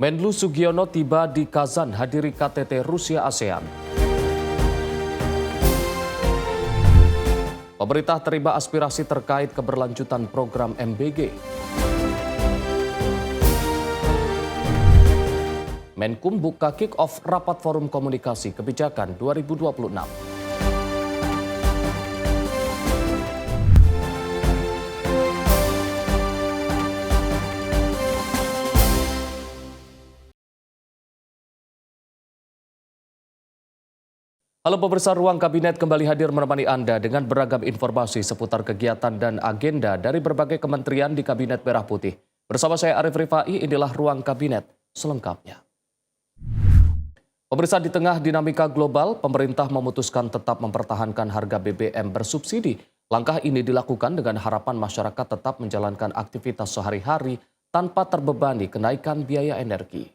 Menlu Sugiono tiba di Kazan hadiri KTT Rusia ASEAN. Pemerintah terima aspirasi terkait keberlanjutan program MBG. Menkum buka kick-off rapat forum komunikasi kebijakan 2026. Halo pemirsa, Ruang Kabinet kembali hadir menemani Anda dengan beragam informasi seputar kegiatan dan agenda dari berbagai kementerian di Kabinet Merah Putih. Bersama saya Arif Rifai, inilah Ruang Kabinet selengkapnya. Pemirsa, di tengah dinamika global, pemerintah memutuskan tetap mempertahankan harga BBM bersubsidi. Langkah ini dilakukan dengan harapan masyarakat tetap menjalankan aktivitas sehari-hari tanpa terbebani kenaikan biaya energi.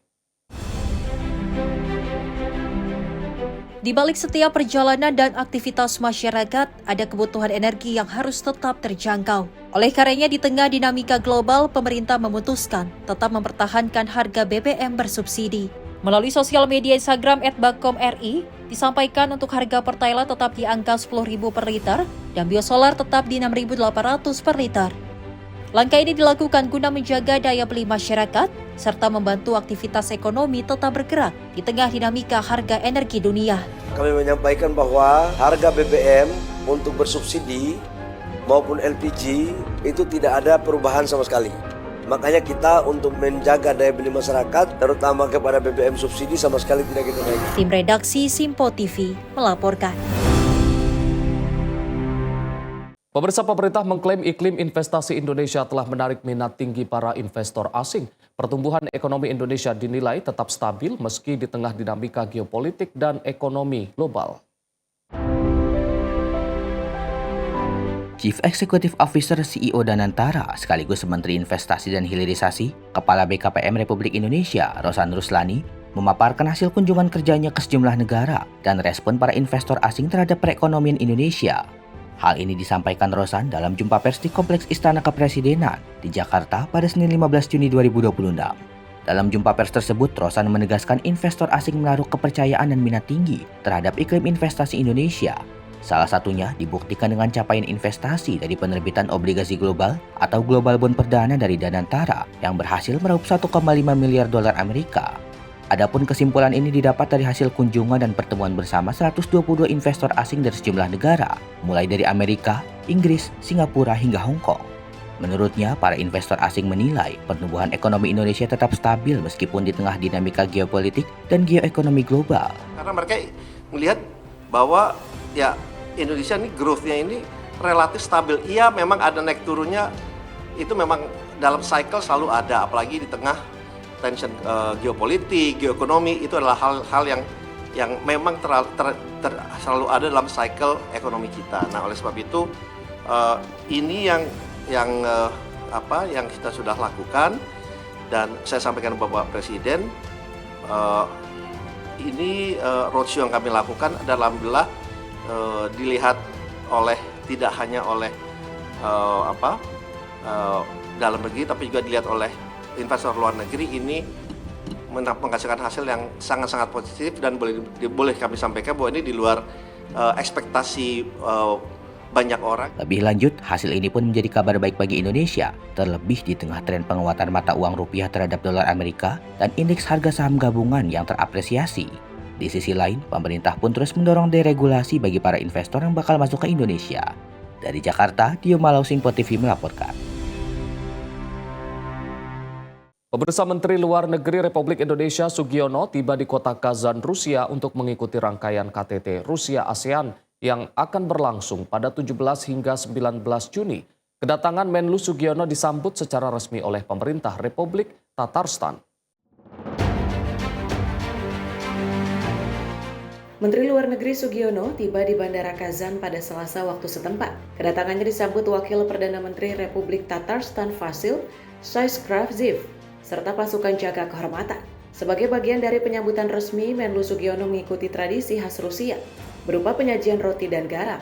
Di balik setiap perjalanan dan aktivitas masyarakat, ada kebutuhan energi yang harus tetap terjangkau. Oleh karenanya, di tengah dinamika global, pemerintah memutuskan tetap mempertahankan harga BBM bersubsidi. Melalui sosial media Instagram @bakom.ri, disampaikan untuk harga Pertalite tetap di angka Rp10.000 per liter dan biosolar tetap di Rp6.800 per liter. Langkah ini dilakukan guna menjaga daya beli masyarakat serta membantu aktivitas ekonomi tetap bergerak di tengah dinamika harga energi dunia. Kami menyampaikan bahwa harga BBM untuk bersubsidi maupun LPG itu tidak ada perubahan sama sekali. Makanya kita untuk menjaga daya beli masyarakat, terutama kepada BBM subsidi, sama sekali tidak kita naik. Tim redaksi Simpo TV melaporkan. Pemirsa, pemerintah mengklaim iklim investasi Indonesia telah menarik minat tinggi para investor asing. Pertumbuhan ekonomi Indonesia dinilai tetap stabil meski di tengah dinamika geopolitik dan ekonomi global. Chief Executive Officer CEO Danantara sekaligus Menteri Investasi dan Hilirisasi, Kepala BKPM Republik Indonesia, Rosan Ruslani, memaparkan hasil kunjungan kerjanya ke sejumlah negara dan respon para investor asing terhadap perekonomian Indonesia. Hal ini disampaikan Rosan dalam jumpa pers di Kompleks Istana Kepresidenan di Jakarta pada Senin 15 Juni 2026. Dalam jumpa pers tersebut, Rosan menegaskan investor asing menaruh kepercayaan dan minat tinggi terhadap iklim investasi Indonesia. Salah satunya dibuktikan dengan capaian investasi dari penerbitan obligasi global atau global bond perdana dari Danantara yang berhasil meraup 1,5 miliar dolar Amerika. Adapun kesimpulan ini didapat dari hasil kunjungan dan pertemuan bersama 122 investor asing dari sejumlah negara, mulai dari Amerika, Inggris, Singapura hingga Hong Kong. Menurutnya, para investor asing menilai pertumbuhan ekonomi Indonesia tetap stabil meskipun di tengah dinamika geopolitik dan geoekonomi global. Karena mereka melihat bahwa ya Indonesia ini growth-nya ini relatif stabil. Iya, memang ada naik turunnya, itu memang dalam cycle selalu ada, apalagi di tengah tension geopolitik, geoekonomi, itu adalah hal-hal yang memang selalu ada dalam cycle ekonomi kita. Nah, oleh sebab itu ini yang kita sudah lakukan dan saya sampaikan Bapak Presiden, ini roadshow yang kami lakukan adalah alhamdulillah dilihat tidak hanya oleh dalam negeri tapi juga dilihat oleh investor luar negeri. Ini menghasilkan hasil yang sangat-sangat positif dan boleh kami sampaikan bahwa ini di luar ekspektasi banyak orang. Lebih lanjut, hasil ini pun menjadi kabar baik bagi Indonesia, terlebih di tengah tren penguatan mata uang rupiah terhadap dolar Amerika dan indeks harga saham gabungan yang terapresiasi. Di sisi lain, pemerintah pun terus mendorong deregulasi bagi para investor yang bakal masuk ke Indonesia. Dari Jakarta, Dio Malau, Simpo TV melaporkan. Pemirsa, Menteri Luar Negeri Republik Indonesia Sugiono tiba di kota Kazan, Rusia untuk mengikuti rangkaian KTT Rusia ASEAN yang akan berlangsung pada 17 hingga 19 Juni. Kedatangan Menlu Sugiono disambut secara resmi oleh pemerintah Republik Tatarstan. Menteri Luar Negeri Sugiono tiba di Bandara Kazan pada Selasa waktu setempat. Kedatangannya disambut Wakil Perdana Menteri Republik Tatarstan Vasil Shaiskravziv serta pasukan jaga kehormatan. Sebagai bagian dari penyambutan resmi, Menlu Sugiono mengikuti tradisi khas Rusia berupa penyajian roti dan garam.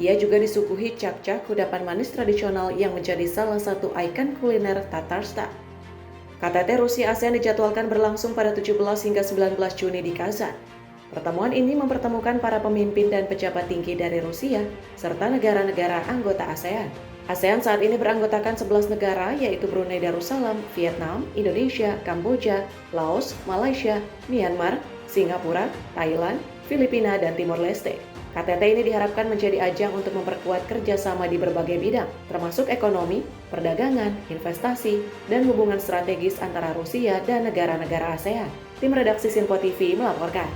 Ia juga disuguhi cak-cak, kudapan manis tradisional yang menjadi salah satu ikon kuliner Tatarstan. KTT Rusia ASEAN dijadwalkan berlangsung pada 17 hingga 19 Juni di Kazan. Pertemuan ini mempertemukan para pemimpin dan pejabat tinggi dari Rusia serta negara-negara anggota ASEAN. ASEAN saat ini beranggotakan 11 negara yaitu Brunei Darussalam, Vietnam, Indonesia, Kamboja, Laos, Malaysia, Myanmar, Singapura, Thailand, Filipina, dan Timor Leste. KTT ini diharapkan menjadi ajang untuk memperkuat kerjasama di berbagai bidang, termasuk ekonomi, perdagangan, investasi, dan hubungan strategis antara Rusia dan negara-negara ASEAN. Tim redaksi Sinpo TV melaporkan.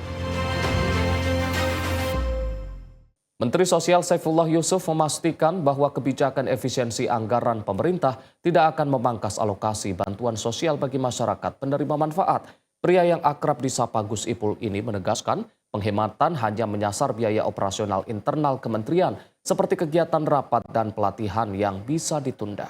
Menteri Sosial Saifullah Yusuf memastikan bahwa kebijakan efisiensi anggaran pemerintah tidak akan memangkas alokasi bantuan sosial bagi masyarakat penerima manfaat. Pria yang akrab disapa Gus Ipul ini menegaskan penghematan hanya menyasar biaya operasional internal kementerian seperti kegiatan rapat dan pelatihan yang bisa ditunda.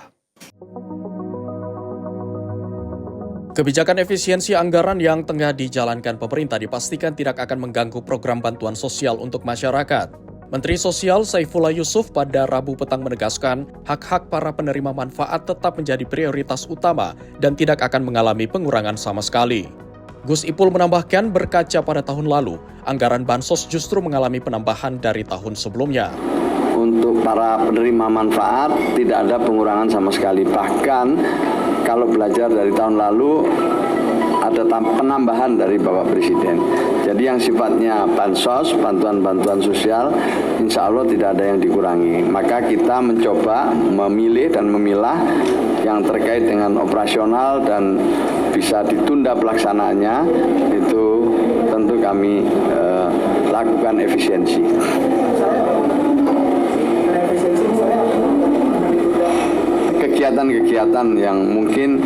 Kebijakan efisiensi anggaran yang tengah dijalankan pemerintah dipastikan tidak akan mengganggu program bantuan sosial untuk masyarakat. Menteri Sosial Saifullah Yusuf pada Rabu petang menegaskan hak-hak para penerima manfaat tetap menjadi prioritas utama dan tidak akan mengalami pengurangan sama sekali. Gus Ipul menambahkan berkaca pada tahun lalu, anggaran bansos justru mengalami penambahan dari tahun sebelumnya. Untuk para penerima manfaat tidak ada pengurangan sama sekali. Bahkan kalau belajar dari tahun lalu ada penambahan dari Bapak Presiden. Jadi yang sifatnya bansos, bantuan-bantuan sosial, insya Allah tidak ada yang dikurangi. Maka kita mencoba memilih dan memilah yang terkait dengan operasional dan bisa ditunda pelaksanaannya, itu tentu kami lakukan efisiensi. Kegiatan-kegiatan yang mungkin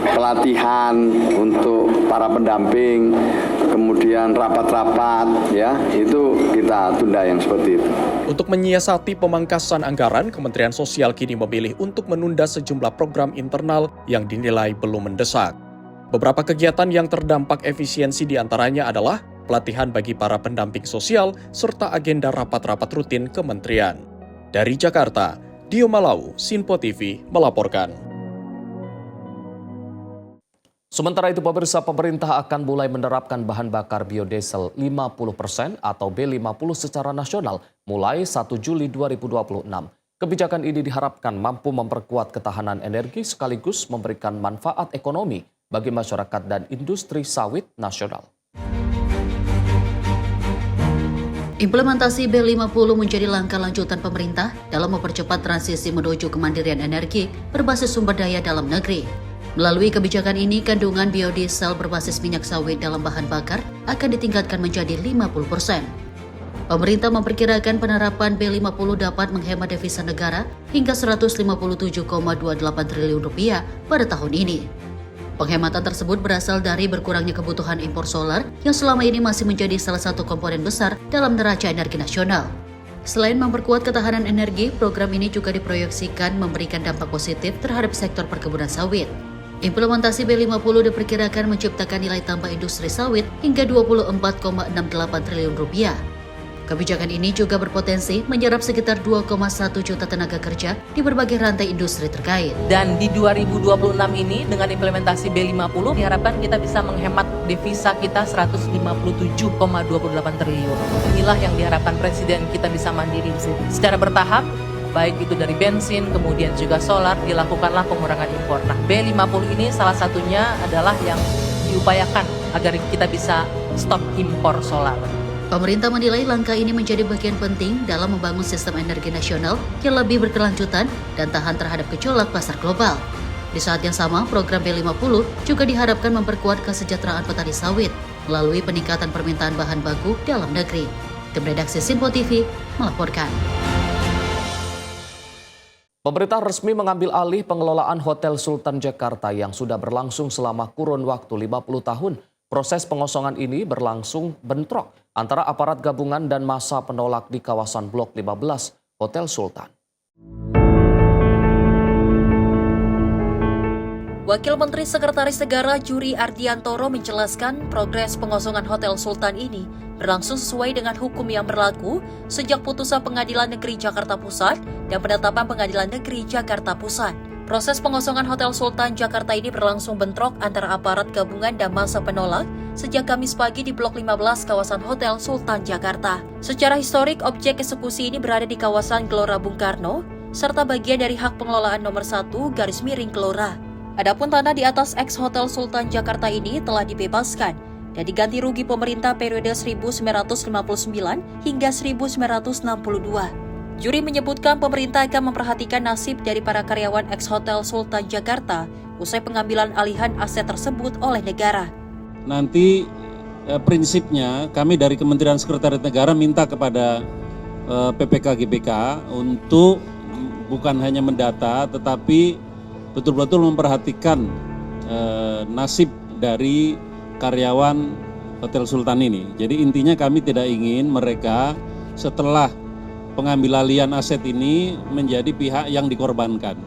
pelatihan untuk para pendamping, kemudian rapat-rapat, ya itu kita tunda yang seperti itu. Untuk menyiasati pemangkasan anggaran, Kementerian Sosial kini memilih untuk menunda sejumlah program internal yang dinilai belum mendesak. Beberapa kegiatan yang terdampak efisiensi diantaranya adalah pelatihan bagi para pendamping sosial serta agenda rapat-rapat rutin kementerian. Dari Jakarta, Dio Malau, Sinpo TV melaporkan. Sementara itu, pemirsa, pemerintah akan mulai menerapkan bahan bakar biodiesel 50% atau B50 secara nasional mulai 1 Juli 2026. Kebijakan ini diharapkan mampu memperkuat ketahanan energi sekaligus memberikan manfaat ekonomi bagi masyarakat dan industri sawit nasional. Implementasi B50 menjadi langkah lanjutan pemerintah dalam mempercepat transisi menuju kemandirian energi berbasis sumber daya dalam negeri. Melalui kebijakan ini, kandungan biodiesel berbasis minyak sawit dalam bahan bakar akan ditingkatkan menjadi 50%. Pemerintah memperkirakan penerapan B50 dapat menghemat devisa negara hingga Rp157,28 triliun pada tahun ini. Penghematan tersebut berasal dari berkurangnya kebutuhan impor solar yang selama ini masih menjadi salah satu komponen besar dalam neraca energi nasional. Selain memperkuat ketahanan energi, program ini juga diproyeksikan memberikan dampak positif terhadap sektor perkebunan sawit. Implementasi B50 diperkirakan menciptakan nilai tambah industri sawit hingga Rp24,68 triliun. Kebijakan ini juga berpotensi menyerap sekitar 2,1 juta tenaga kerja di berbagai rantai industri terkait. Dan di 2026 ini dengan implementasi B50 diharapkan kita bisa menghemat devisa kita 157,28 triliun. Inilah yang diharapkan Presiden kita bisa mandiri secara bertahap. Baik itu dari bensin, kemudian juga solar, dilakukanlah pengurangan impor. Nah, B50 ini salah satunya adalah yang diupayakan agar kita bisa stop impor solar. Pemerintah menilai langkah ini menjadi bagian penting dalam membangun sistem energi nasional yang lebih berkelanjutan dan tahan terhadap gejolak pasar global. Di saat yang sama, program B50 juga diharapkan memperkuat kesejahteraan petani sawit melalui peningkatan permintaan bahan baku dalam negeri. Tim redaksi Sinpo TV melaporkan. Pemerintah resmi mengambil alih pengelolaan Hotel Sultan Jakarta yang sudah berlangsung selama kurun waktu 50 tahun. Proses pengosongan ini berlangsung bentrok antara aparat gabungan dan massa penolak di kawasan Blok 15 Hotel Sultan. Wakil Menteri Sekretaris Negara Juri Ardiantoro menjelaskan progres pengosongan Hotel Sultan ini berlangsung sesuai dengan hukum yang berlaku sejak putusan Pengadilan Negeri Jakarta Pusat dan penetapan Pengadilan Negeri Jakarta Pusat. Proses pengosongan Hotel Sultan Jakarta ini berlangsung bentrok antara aparat gabungan dan massa penolak sejak Kamis pagi di Blok 15 kawasan Hotel Sultan Jakarta. Secara historik, objek eksekusi ini berada di kawasan Gelora Bung Karno, serta bagian dari hak pengelolaan nomor 1 /Gelora. Adapun tanah di atas ex-Hotel Sultan Jakarta ini telah dibebaskan dan diganti rugi pemerintah periode 1959 hingga 1962. Juri menyebutkan pemerintah akan memperhatikan nasib dari para karyawan ex-Hotel Sultan Jakarta usai pengambilan alihan aset tersebut oleh negara. Nanti prinsipnya kami dari Kementerian Sekretariat Negara minta kepada PPK GBK untuk bukan hanya mendata tetapi betul-betul memperhatikan nasib dari karyawan Hotel Sultan ini. Jadi intinya kami tidak ingin mereka setelah pengambil alihan aset ini menjadi pihak yang dikorbankan.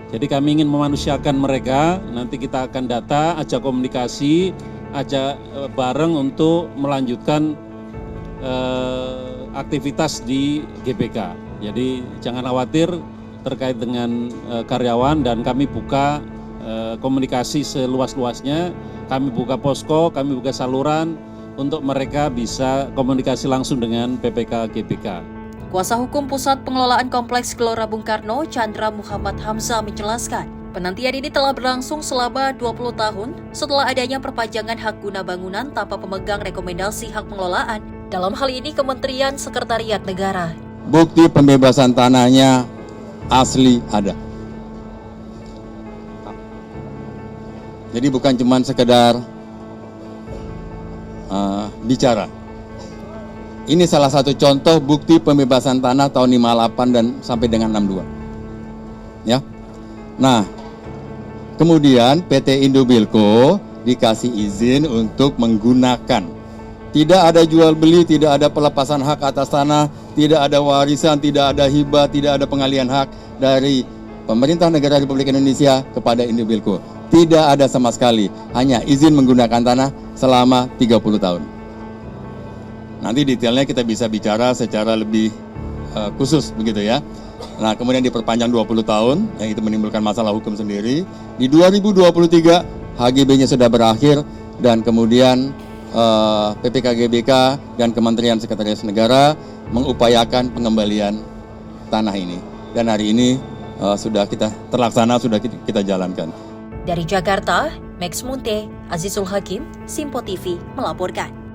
Jadi kami ingin memanusiakan mereka, nanti kita akan data, ajak komunikasi, ajak bareng untuk melanjutkan aktivitas di GBK. Jadi jangan khawatir terkait dengan karyawan dan kami buka komunikasi seluas-luasnya, kami buka posko, kami buka saluran untuk mereka bisa komunikasi langsung dengan PPK GBK. Kuasa Hukum Pusat Pengelolaan Kompleks Gelora Bung Karno, Chandra Muhammad Hamzah menjelaskan, penantian ini telah berlangsung selama 20 tahun setelah adanya perpanjangan hak guna bangunan tanpa pemegang rekomendasi hak pengelolaan, dalam hal ini Kementerian Sekretariat Negara. Bukti pembebasan tanahnya asli ada. Jadi bukan cuma sekedar bicara. Ini salah satu contoh bukti pembebasan tanah tahun 58 dan sampai dengan 62. Ya. Nah, kemudian PT Indobilco dikasih izin untuk menggunakan. Tidak ada jual beli, tidak ada pelepasan hak atas tanah, tidak ada warisan, tidak ada hibah, tidak ada pengalihan hak dari pemerintah negara Republik Indonesia kepada Indobilco. Tidak ada sama sekali, hanya izin menggunakan tanah selama 30 tahun. Nanti detailnya kita bisa bicara secara lebih khusus begitu ya. Nah, kemudian diperpanjang 20 tahun, yang itu menimbulkan masalah hukum sendiri. Di 2023 HGB-nya sudah berakhir dan kemudian PPK GBK dan Kementerian Sekretaris Negara mengupayakan pengembalian tanah ini. Dan hari ini sudah kita terlaksana, sudah kita jalankan. Dari Jakarta, Max Munte, Azizul Hakim, Simpo TV melaporkan.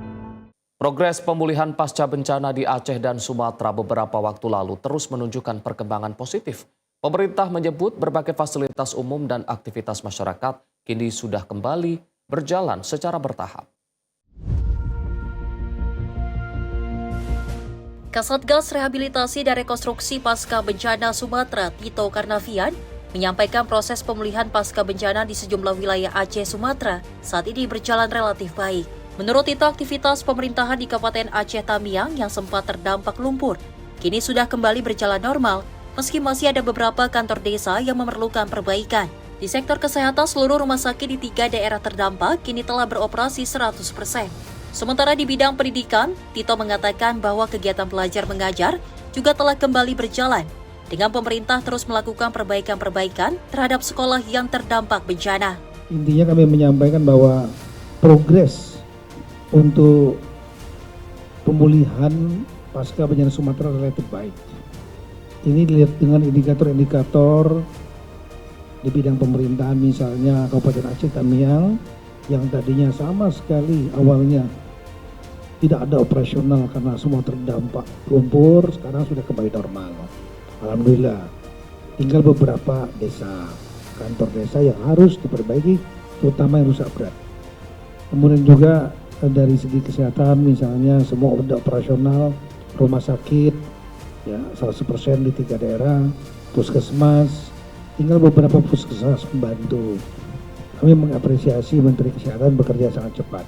Progres pemulihan pasca bencana di Aceh dan Sumatera beberapa waktu lalu terus menunjukkan perkembangan positif. Pemerintah menyebut berbagai fasilitas umum dan aktivitas masyarakat kini sudah kembali berjalan secara bertahap. Kasatgas Rehabilitasi dan Rekonstruksi Pasca Bencana Sumatera, Tito Karnavian, menyampaikan proses pemulihan pasca bencana di sejumlah wilayah Aceh, Sumatera saat ini berjalan relatif baik. Menurut Tito, aktivitas pemerintahan di Kabupaten Aceh Tamiang yang sempat terdampak lumpur kini sudah kembali berjalan normal, meski masih ada beberapa kantor desa yang memerlukan perbaikan. Di sektor kesehatan, seluruh rumah sakit di 3 daerah terdampak kini telah beroperasi 100%. Sementara di bidang pendidikan, Tito mengatakan bahwa kegiatan belajar mengajar juga telah kembali berjalan, dengan pemerintah terus melakukan perbaikan-perbaikan terhadap sekolah yang terdampak bencana. Intinya kami menyampaikan bahwa progres untuk pemulihan pasca bencana Sumatera relatif baik. Ini dilihat dengan indikator-indikator di bidang pemerintahan, misalnya Kabupaten Aceh Tamiang yang tadinya sama sekali awalnya tidak ada operasional karena semua terdampak lumpur, sekarang sudah kembali normal. Alhamdulillah. Tinggal beberapa desa, kantor desa yang harus diperbaiki, terutama yang rusak berat. Kemudian juga dari segi kesehatan, misalnya semua sudah operasional, rumah sakit ya 100% di 3 daerah, puskesmas, tinggal beberapa puskesmas membantu. Kami mengapresiasi Menteri Kesehatan bekerja sangat cepat.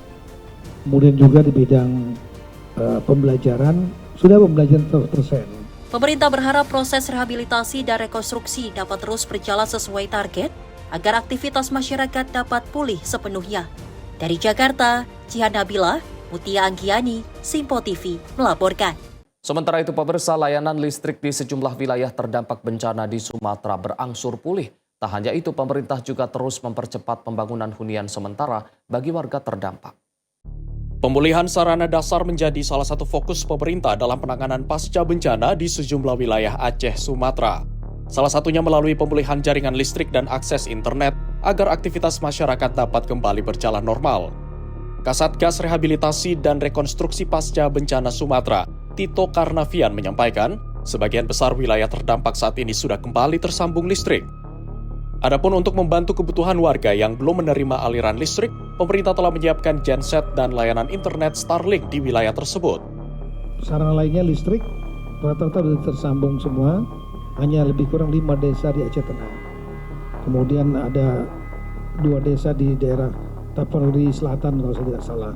Kemudian juga di bidang pembelajaran, sudah pembelajaran 100%. Pemerintah berharap proses rehabilitasi dan rekonstruksi dapat terus berjalan sesuai target agar aktivitas masyarakat dapat pulih sepenuhnya. Dari Jakarta, Jihan Nabila, Mutia Anggiani, Simpo TV melaporkan. Sementara itu, pemirsa, layanan listrik di sejumlah wilayah terdampak bencana di Sumatera berangsur pulih. Tak hanya itu, pemerintah juga terus mempercepat pembangunan hunian sementara bagi warga terdampak. Pemulihan sarana dasar menjadi salah satu fokus pemerintah dalam penanganan pasca bencana di sejumlah wilayah Aceh, Sumatera. Salah satunya melalui pemulihan jaringan listrik dan akses internet agar aktivitas masyarakat dapat kembali berjalan normal. Kasatgas Rehabilitasi dan Rekonstruksi Pasca Bencana Sumatera, Tito Karnavian menyampaikan, sebagian besar wilayah terdampak saat ini sudah kembali tersambung listrik. Adapun untuk membantu kebutuhan warga yang belum menerima aliran listrik, pemerintah telah menyiapkan genset dan layanan internet Starlink di wilayah tersebut. Sarana lainnya listrik, rata-rata sudah tersambung semua, hanya lebih kurang 5 desa di Aceh Tengah. Kemudian ada 2 desa di daerah Tapanuli Selatan kalau saya tidak salah,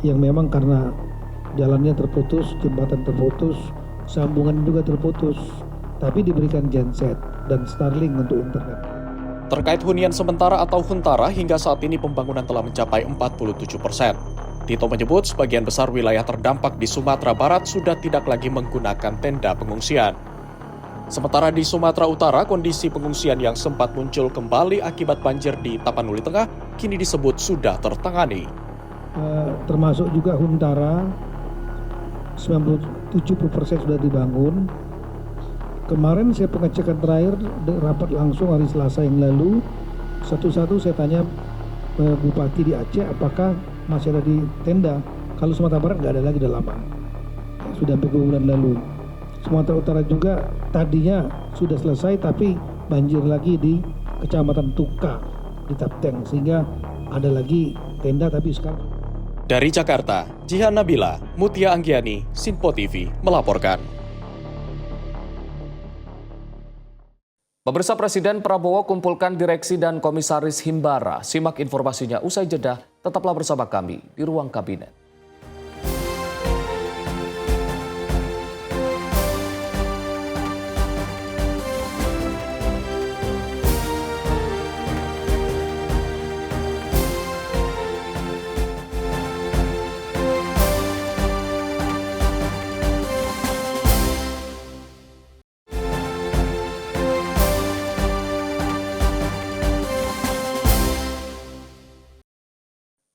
yang memang karena jalannya terputus, jembatan terputus, sambungan juga terputus, tapi diberikan genset dan Starlink untuk internet. Terkait hunian sementara atau huntara, hingga saat ini pembangunan telah mencapai 47%. Tito menyebut sebagian besar wilayah terdampak di Sumatera Barat sudah tidak lagi menggunakan tenda pengungsian. Sementara di Sumatera Utara, kondisi pengungsian yang sempat muncul kembali akibat banjir di Tapanuli Tengah kini disebut sudah tertangani. Termasuk juga huntara, 70% sudah dibangun. Kemarin saya pengecekan terakhir, rapat langsung hari Selasa yang lalu, satu-satu saya tanya Bupati di Aceh apakah masih ada di tenda. Kalau Sumatera Barat nggak ada lagi, udah lama, sudah sampai 2 bulan lalu. Sumatera Utara juga tadinya sudah selesai tapi banjir lagi di Kecamatan Tuka di Tapteng, sehingga ada lagi tenda tapi sekarang. Dari Jakarta, Jihan Nabila, Mutia Anggiani, Sinpo TV melaporkan. Pemirsa, Presiden Prabowo kumpulkan direksi dan komisaris Himbara. Simak informasinya usai jeda. Tetaplah bersama kami di Ruang Kabinet.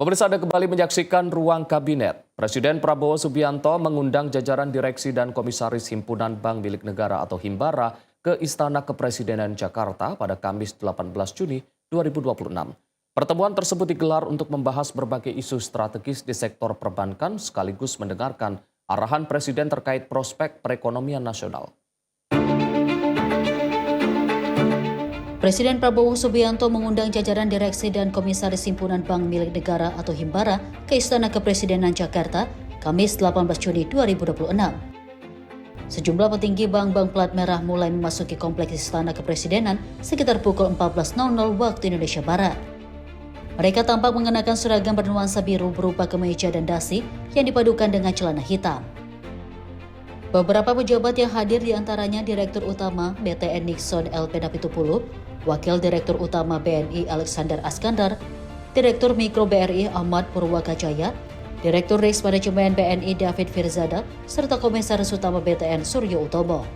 Pemirsa, Anda kembali menyaksikan Ruang Kabinet. Presiden Prabowo Subianto mengundang jajaran direksi dan komisaris Himpunan Bank Milik Negara atau Himbara ke Istana Kepresidenan Jakarta pada Kamis 18 Juni 2026. Pertemuan tersebut digelar untuk membahas berbagai isu strategis di sektor perbankan sekaligus mendengarkan arahan Presiden terkait prospek perekonomian nasional. Presiden Prabowo Subianto mengundang jajaran direksi dan komisaris Himpunan Bank Milik Negara atau Himbara ke Istana Kepresidenan Jakarta, Kamis 18 Juni 2026. Sejumlah petinggi bank-bank plat merah mulai memasuki kompleks Istana Kepresidenan sekitar pukul 14.00 waktu Indonesia Barat. Mereka tampak mengenakan seragam bernuansa biru berupa kemeja dan dasi yang dipadukan dengan celana hitam. Beberapa pejabat yang hadir diantaranya Direktur Utama BTN Nixon LP Napitupulu, Wakil Direktur Utama BNI Alexander Askandar, Direktur Mikro BRI Ahmad Purwakajaya, Direktur Risk Manajemen BNI David Firzada, serta Komisaris Utama BTN Suryo Utomo.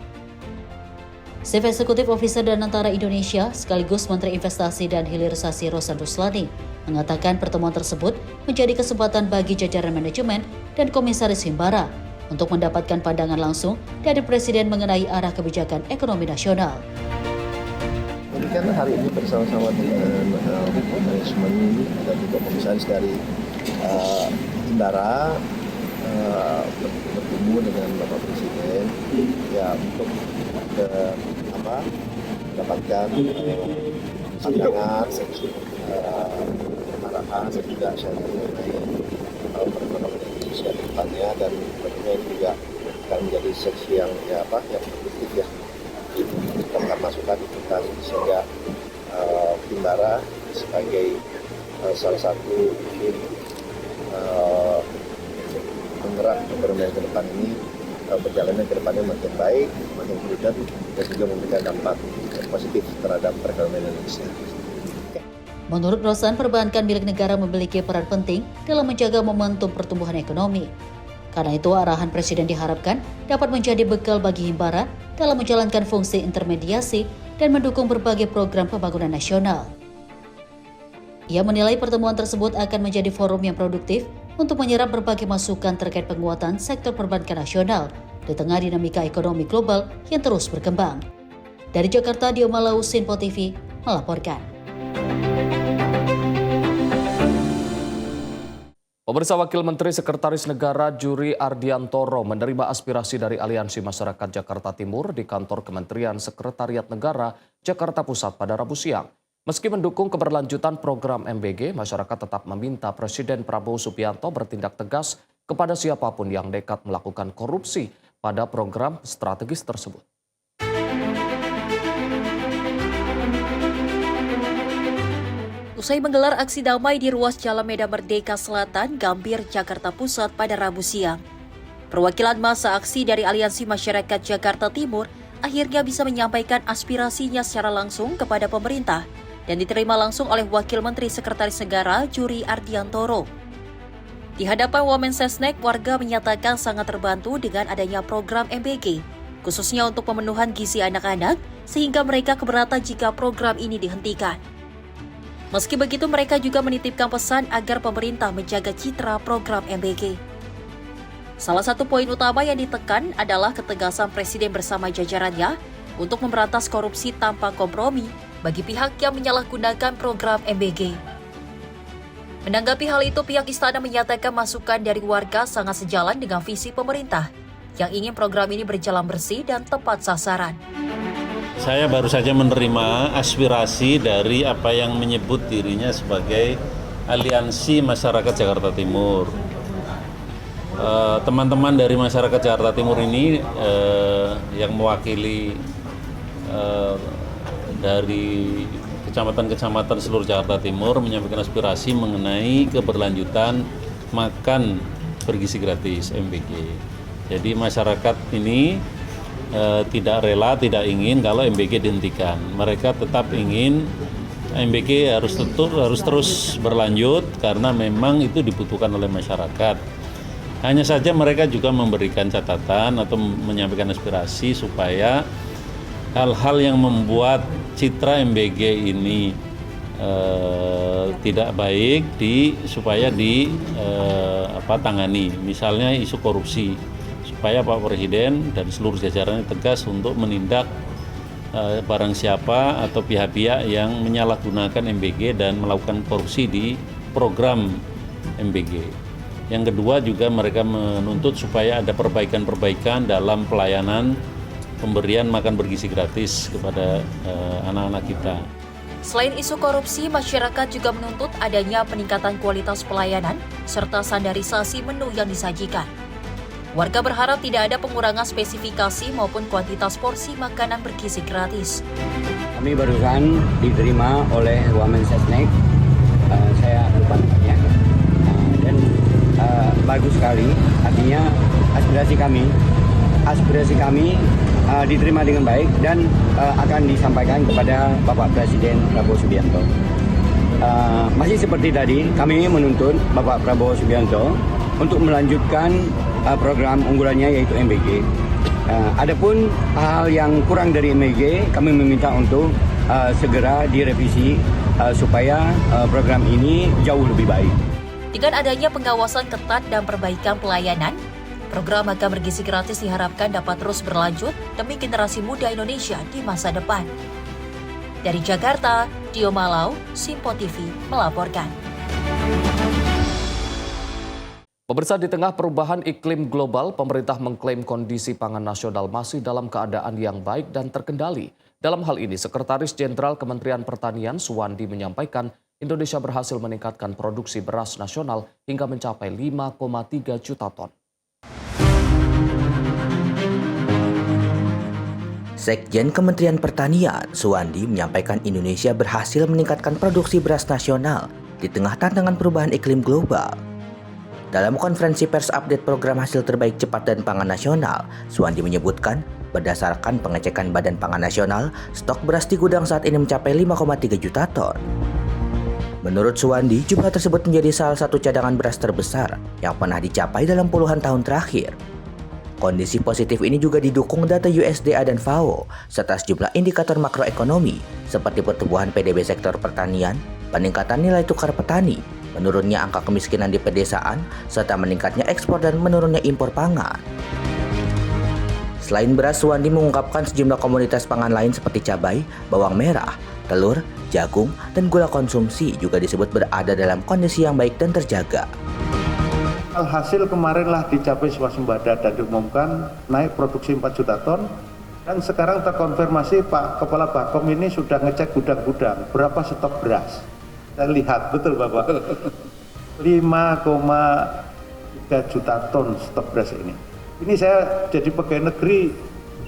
Chief Executive Officer Danantara Indonesia sekaligus Menteri Investasi dan Hilirisasi Rosan Ruslani mengatakan pertemuan tersebut menjadi kesempatan bagi jajaran manajemen dan komisaris Himbara untuk mendapatkan pandangan langsung dari Presiden mengenai arah kebijakan ekonomi nasional. Karena hari ini bersama-sama dengan manajemen dan juga komisaris dari Himbara bertemu dengan Bapak Presiden ya untuk mendapatkan pandangan, arahan dan juga share mengenai perekonomian Indonesia ke depannya, dan tentunya ini juga akan menjadi sesi yang produktif ya. Kita masukan kita sehingga Himbara sebagai salah satu tim penggerak perekonomian ke depan ini berjalannya ke depannya makin baik, makin prudent, dan juga memberikan dampak positif terhadap perekonomian Indonesia. Menurut Rosan, perbankan milik negara memiliki peran penting dalam menjaga momentum pertumbuhan ekonomi. Karena itu, arahan Presiden diharapkan dapat menjadi bekal bagi Himbara dalam menjalankan fungsi intermediasi dan mendukung berbagai program pembangunan nasional. Ia menilai pertemuan tersebut akan menjadi forum yang produktif untuk menyerap berbagai masukan terkait penguatan sektor perbankan nasional di tengah dinamika ekonomi global yang terus berkembang. Dari Jakarta, Dio Malau, Sinpo TV melaporkan. Pemirsa, Wakil Menteri Sekretaris Negara Juri Ardiantoro menerima aspirasi dari Aliansi Masyarakat Jakarta Timur di kantor Kementerian Sekretariat Negara Jakarta Pusat pada Rabu siang. Meski mendukung keberlanjutan program MBG, masyarakat tetap meminta Presiden Prabowo Subianto bertindak tegas kepada siapapun yang nekat melakukan korupsi pada program strategis tersebut. Usai menggelar aksi damai di ruas Jalan Medan Merdeka Selatan, Gambir, Jakarta Pusat pada Rabu siang, perwakilan massa aksi dari Aliansi Masyarakat Jakarta Timur akhirnya bisa menyampaikan aspirasinya secara langsung kepada pemerintah dan diterima langsung oleh Wakil Menteri Sekretaris Negara Juri Ardiantoro. Di hadapan Wamensesnek, warga menyatakan sangat terbantu dengan adanya program MBG, khususnya untuk pemenuhan gizi anak-anak, sehingga mereka keberatan jika program ini dihentikan. Meski begitu, mereka juga menitipkan pesan agar pemerintah menjaga citra program MBG. Salah satu poin utama yang ditekan adalah ketegasan Presiden bersama jajarannya untuk memberantas korupsi tanpa kompromi bagi pihak yang menyalahgunakan program MBG. Menanggapi hal itu, pihak istana menyatakan masukan dari warga sangat sejalan dengan visi pemerintah yang ingin program ini berjalan bersih dan tepat sasaran. Saya baru saja menerima aspirasi dari apa yang menyebut dirinya sebagai Aliansi Masyarakat Jakarta Timur. Teman-teman dari masyarakat Jakarta Timur ini yang mewakili dari kecamatan-kecamatan seluruh Jakarta Timur menyampaikan aspirasi mengenai keberlanjutan makan bergizi gratis MBG. Jadi masyarakat ini tidak rela, tidak ingin kalau MBG dihentikan. Mereka tetap ingin MBG harus terus berlanjut karena memang itu dibutuhkan oleh masyarakat. Hanya saja mereka juga memberikan catatan atau menyampaikan aspirasi supaya hal-hal yang membuat citra MBG ini tidak baik supaya tangani. Misalnya isu korupsi, supaya Pak Presiden dan seluruh jajarannya tegas untuk menindak barang siapa atau pihak-pihak yang menyalahgunakan MBG dan melakukan korupsi di program MBG. Yang kedua juga mereka menuntut supaya ada perbaikan-perbaikan dalam pelayanan pemberian makan bergizi gratis kepada anak-anak kita. Selain isu korupsi, masyarakat juga menuntut adanya peningkatan kualitas pelayanan serta standarisasi menu yang disajikan. Warga berharap tidak ada pengurangan spesifikasi maupun kuantitas porsi makanan bergizi gratis. Kami barusan diterima oleh Wamensesnek, saya lupa namanya, dan bagus sekali. Artinya aspirasi kami diterima dengan baik dan akan disampaikan kepada Bapak Presiden Prabowo Subianto. Masih seperti tadi, kami menuntut Bapak Prabowo Subianto untuk melanjutkan program unggulannya yaitu MBG. Adapun hal yang kurang dari MBG, kami meminta untuk segera direvisi supaya program ini jauh lebih baik. Dengan adanya pengawasan ketat dan perbaikan pelayanan, program makan bergizi gratis diharapkan dapat terus berlanjut demi generasi muda Indonesia di masa depan. Dari Jakarta, Dio Malau, Sinpo TV melaporkan. Pemirsa, di tengah perubahan iklim global, pemerintah mengklaim kondisi pangan nasional masih dalam keadaan yang baik dan terkendali. Dalam hal ini, Sekretaris Jenderal Kementerian Pertanian Suwandi menyampaikan Indonesia berhasil meningkatkan produksi beras nasional hingga mencapai 5,3 juta ton. Sekjen Kementerian Pertanian, Suwandi, menyampaikan Indonesia berhasil meningkatkan produksi beras nasional di tengah tantangan perubahan iklim global. Dalam konferensi pers update program hasil terbaik cepat dan pangan nasional, Suwandi menyebutkan berdasarkan pengecekan Badan Pangan Nasional, stok beras di gudang saat ini mencapai 5,3 juta ton. Menurut Suwandi, jumlah tersebut menjadi salah satu cadangan beras terbesar yang pernah dicapai dalam puluhan tahun terakhir. Kondisi positif ini juga didukung data USDA dan FAO, serta sejumlah indikator makroekonomi seperti pertumbuhan PDB sektor pertanian, peningkatan nilai tukar petani, menurunnya angka kemiskinan di pedesaan, serta meningkatnya ekspor dan menurunnya impor pangan. Selain beras, Suwandi mengungkapkan sejumlah komoditas pangan lain seperti cabai, bawang merah, telur, jagung, dan gula konsumsi juga disebut berada dalam kondisi yang baik dan terjaga. Hasil kemarinlah dicapai swasembada dan diumumkan naik produksi 4 juta ton, dan sekarang terkonfirmasi Pak Kepala Bakom ini sudah ngecek gudang-gudang berapa stok beras. Saya lihat betul Bapak, 5,3 juta ton stok beras ini. Ini saya jadi pegawai negeri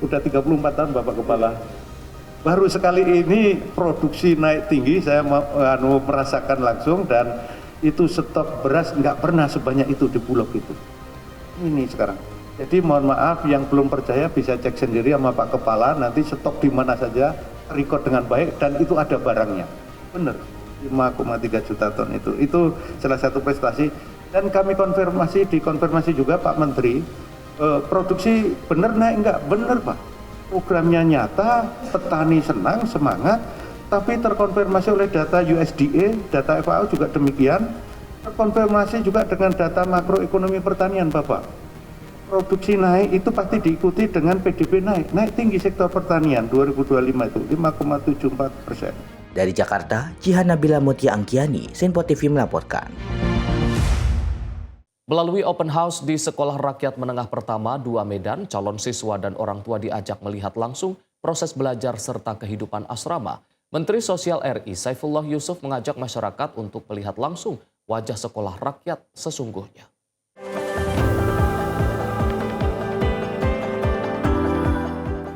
sudah 34 tahun Bapak Kepala. Baru sekali ini produksi naik tinggi, saya merasakan langsung, dan itu stok beras nggak pernah sebanyak itu di Bulog itu. Ini sekarang. Jadi mohon maaf yang belum percaya bisa cek sendiri sama Pak Kepala, nanti stok di mana saja record dengan baik dan itu ada barangnya. Benar, 5,3 juta ton itu salah satu prestasi. Dan kami dikonfirmasi juga Pak Menteri, produksi benar naik enggak? Benar Pak. Programnya nyata, petani senang, semangat, tapi terkonfirmasi oleh data USDA, data FAO juga demikian, terkonfirmasi juga dengan data makroekonomi pertanian Bapak. Produksi naik itu pasti diikuti dengan PDB naik tinggi sektor pertanian 2025 itu 5,74%. Dari Jakarta, Jihan Nabila Mutia Angkiani, Senpo TV melaporkan. Melalui open house di Sekolah Rakyat Menengah Pertama 2 Medan, calon siswa dan orang tua diajak melihat langsung proses belajar serta kehidupan asrama. Menteri Sosial RI Saifullah Yusuf mengajak masyarakat untuk melihat langsung wajah sekolah rakyat sesungguhnya.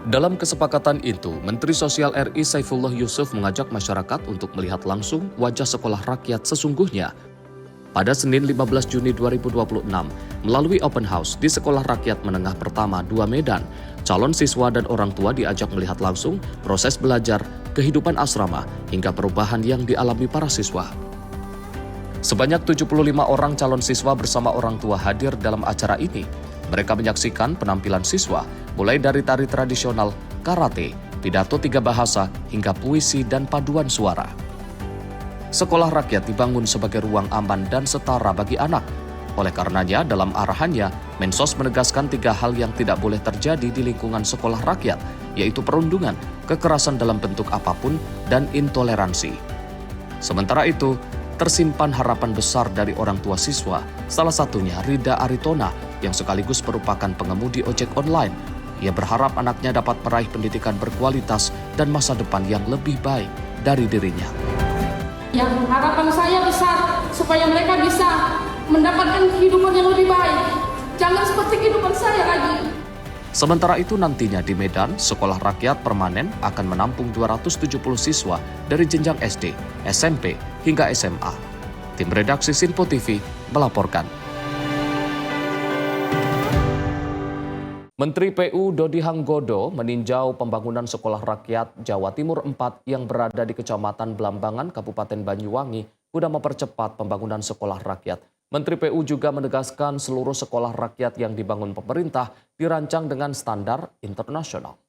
Dalam kesepakatan itu, Menteri Sosial RI Saifullah Yusuf mengajak masyarakat untuk melihat langsung wajah sekolah rakyat sesungguhnya. Pada Senin 15 Juni 2026, melalui open house di Sekolah Rakyat Menengah Pertama 2 Medan, calon siswa dan orang tua diajak melihat langsung proses belajar, kehidupan asrama, hingga perubahan yang dialami para siswa. Sebanyak 75 orang calon siswa bersama orang tua hadir dalam acara ini. Mereka menyaksikan penampilan siswa, mulai dari tari tradisional, karate, pidato 3 bahasa, hingga puisi dan paduan suara. Sekolah rakyat dibangun sebagai ruang aman dan setara bagi anak. Oleh karenanya, dalam arahannya, Mensos menegaskan 3 hal yang tidak boleh terjadi di lingkungan sekolah rakyat, yaitu perundungan, kekerasan dalam bentuk apapun, dan intoleransi. Sementara itu, tersimpan harapan besar dari orang tua siswa, salah satunya Rida Aritona, yang sekaligus merupakan pengemudi ojek online. Ia berharap anaknya dapat meraih pendidikan berkualitas dan masa depan yang lebih baik dari dirinya. Yang harapan saya besar supaya mereka bisa mendapatkan kehidupan yang lebih baik. Jangan seperti kehidupan saya lagi. Sementara itu nantinya di Medan, Sekolah Rakyat Permanen akan menampung 270 siswa dari jenjang SD, SMP, hingga SMA. Tim redaksi Sinpo TV melaporkan. Menteri PU Dodi Hanggodo meninjau pembangunan Sekolah Rakyat Jawa Timur 4 yang berada di Kecamatan Blambangan, Kabupaten Banyuwangi, guna mempercepat pembangunan sekolah rakyat. Menteri PU juga menegaskan seluruh sekolah rakyat yang dibangun pemerintah dirancang dengan standar internasional.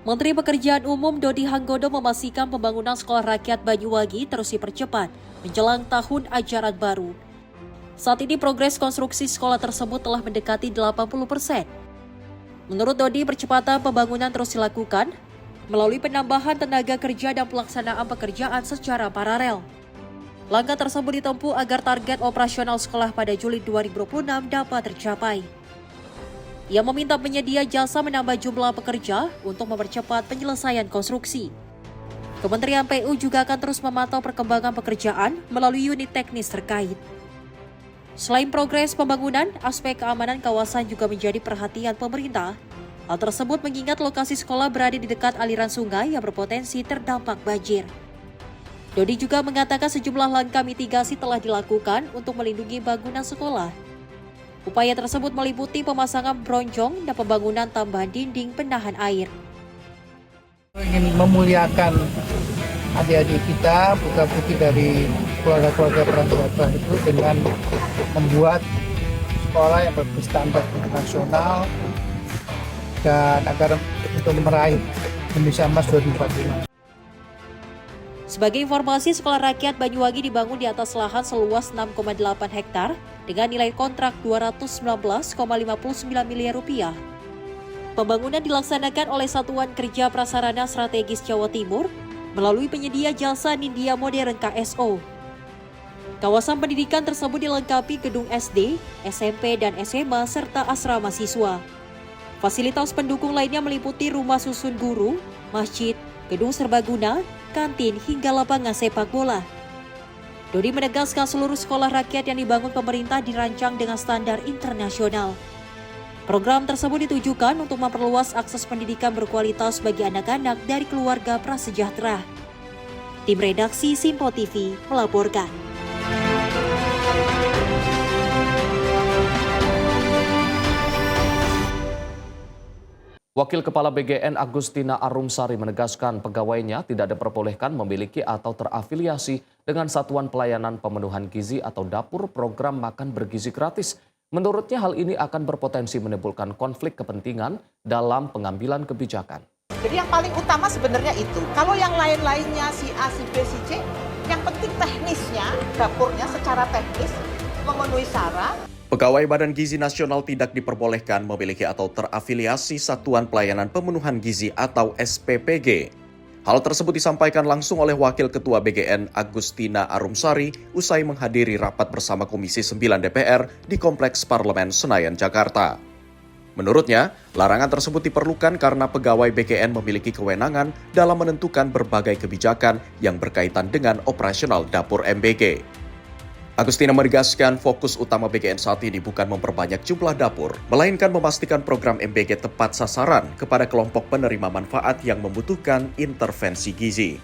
Menteri Pekerjaan Umum Dodi Hanggodo memastikan pembangunan sekolah rakyat Banyuwangi terus dipercepat menjelang tahun ajaran baru. Saat ini progres konstruksi sekolah tersebut telah mendekati 80%. Menurut Dodi, percepatan pembangunan terus dilakukan melalui penambahan tenaga kerja dan pelaksanaan pekerjaan secara paralel. Langkah tersebut ditempuh agar target operasional sekolah pada Juli 2026 dapat tercapai. Ia meminta penyedia jasa menambah jumlah pekerja untuk mempercepat penyelesaian konstruksi. Kementerian PU juga akan terus memantau perkembangan pekerjaan melalui unit teknis terkait. Selain progres pembangunan, aspek keamanan kawasan juga menjadi perhatian pemerintah. Hal tersebut mengingat lokasi sekolah berada di dekat aliran sungai yang berpotensi terdampak banjir. Dodi juga mengatakan sejumlah langkah mitigasi telah dilakukan untuk melindungi bangunan sekolah. Upaya tersebut meliputi pemasangan bronjong dan pembangunan tambahan dinding penahan air. Ingin memuliakan adik-adik kita, putra-putri dari keluarga-keluarga pramuka itu dengan membuat sekolah yang berstandar internasional dan agar untuk meraih Indonesia Emas 2045. Sebagai informasi, Sekolah Rakyat Banyuwangi dibangun di atas lahan seluas 6,8 hektar dengan nilai kontrak 219,59 miliar rupiah. Pembangunan dilaksanakan oleh Satuan Kerja Prasarana Strategis Jawa Timur melalui penyedia jasa Nindya Modern KSO. Kawasan pendidikan tersebut dilengkapi gedung SD, SMP, dan SMA serta asrama siswa. Fasilitas pendukung lainnya meliputi rumah susun guru, masjid, gedung serbaguna, kantin, hingga lapangan sepak bola. Dodi menegaskan seluruh sekolah rakyat yang dibangun pemerintah dirancang dengan standar internasional. Program tersebut ditujukan untuk memperluas akses pendidikan berkualitas bagi anak-anak dari keluarga prasejahtera. Tim redaksi Simpo TV melaporkan. Wakil Kepala BGN Agustina Arumsari menegaskan pegawainya tidak diperbolehkan memiliki atau terafiliasi dengan Satuan Pelayanan Pemenuhan Gizi atau Dapur Program Makan Bergizi Gratis. Menurutnya hal ini akan berpotensi menimbulkan konflik kepentingan dalam pengambilan kebijakan. Jadi yang paling utama sebenarnya itu, kalau yang lain-lainnya si A, si B, si C, yang penting teknisnya, dapurnya secara teknis memenuhi syarat. Pegawai Badan Gizi Nasional tidak diperbolehkan memiliki atau terafiliasi Satuan Pelayanan Pemenuhan Gizi atau SPPG. Hal tersebut disampaikan langsung oleh Wakil Ketua BGN Agustina Arumsari usai menghadiri rapat bersama Komisi 9 DPR di Kompleks Parlemen Senayan, Jakarta. Menurutnya, larangan tersebut diperlukan karena pegawai BGN memiliki kewenangan dalam menentukan berbagai kebijakan yang berkaitan dengan operasional dapur MBG. Agustina menegaskan fokus utama BGN saat ini bukan memperbanyak jumlah dapur, melainkan memastikan program MBG tepat sasaran kepada kelompok penerima manfaat yang membutuhkan intervensi gizi.